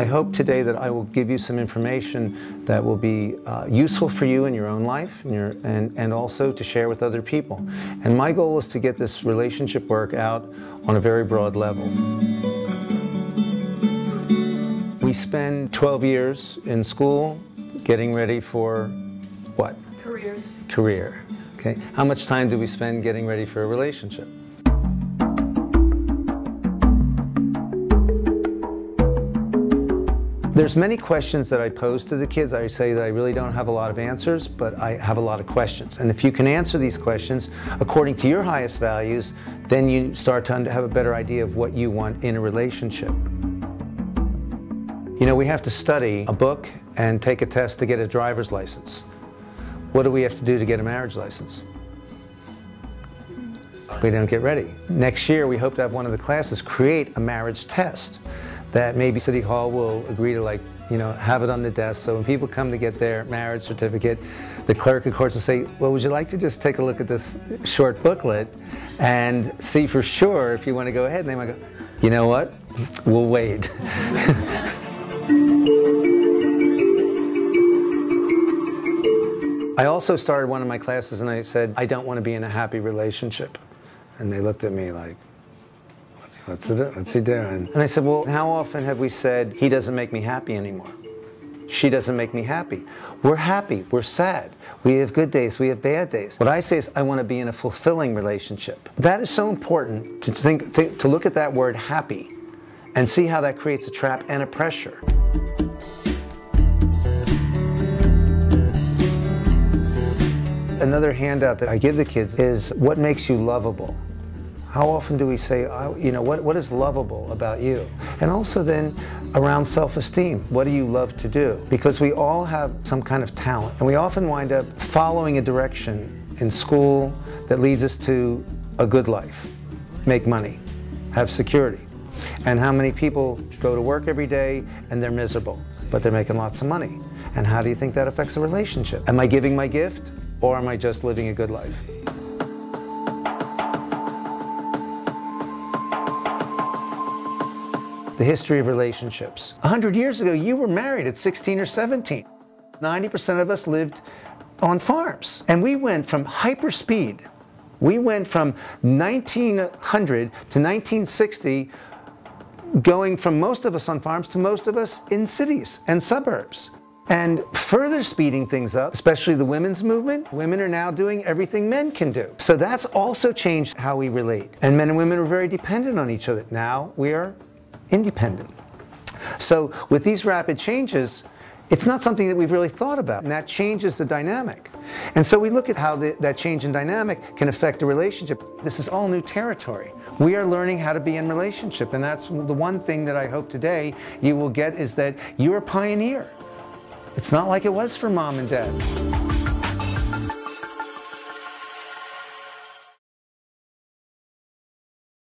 I hope today that I will give you some information that will be useful for you in your own life and also to share with other people. And my goal is to get this relationship work out on a very broad level. We spend 12 years in school getting ready for what? Careers. Career. Okay. How much time do we spend getting ready for a relationship? There's many questions that I pose to the kids. I say that I really don't have a lot of answers, but I have a lot of questions. And if you can answer these questions according to your highest values, then you start to have a better idea of what you want in a relationship. You know, we have to study a book and take a test to get a driver's license. What do we have to do to get a marriage license? We don't get ready. Next year, we hope to have one of the classes create a marriage test that maybe City Hall will agree to, like, you know, have it on the desk. So when people come to get their marriage certificate, the clerk of course will say, well, would you like to just take a look at this short booklet and see for sure if you want to go ahead? And they might go, you know what, we'll wait. I also started one of my classes and I said, I don't want to be in a happy relationship. And they looked at me like, what's he doing? And I said, well, how often have we said, he doesn't make me happy anymore? She doesn't make me happy. We're happy, we're sad. We have good days, we have bad days. What I say is, I want to be in a fulfilling relationship. That is so important to to look at that word happy and see how that creates a trap and a pressure. Another handout that I give the kids is, what makes you lovable? How often do we say, you know, what is lovable about you? And also then around self-esteem, what do you love to do? Because we all have some kind of talent, and we often wind up following a direction in school that leads us to a good life, make money, have security. And how many people go to work every day and they're miserable, but they're making lots of money? And how do you think that affects a relationship? Am I giving my gift, or am I just living a good life? The history of relationships. 100 years ago, you were married at 16 or 17. 90% of us lived on farms. And we went from hyperspeed. We went from 1900 to 1960, going from most of us on farms to most of us in cities and suburbs. And further speeding things up, especially the women's movement, women are now doing everything men can do. So that's also changed how we relate. And men and women are very dependent on each other. Now we are independent. So with these rapid changes, it's not something that we've really thought about, and that changes the dynamic. And so we look at how that change in dynamic can affect a relationship. This is all new territory. We are learning how to be in relationship, and that's the one thing that I hope today you will get, is that you're a pioneer. It's not like it was for mom and dad.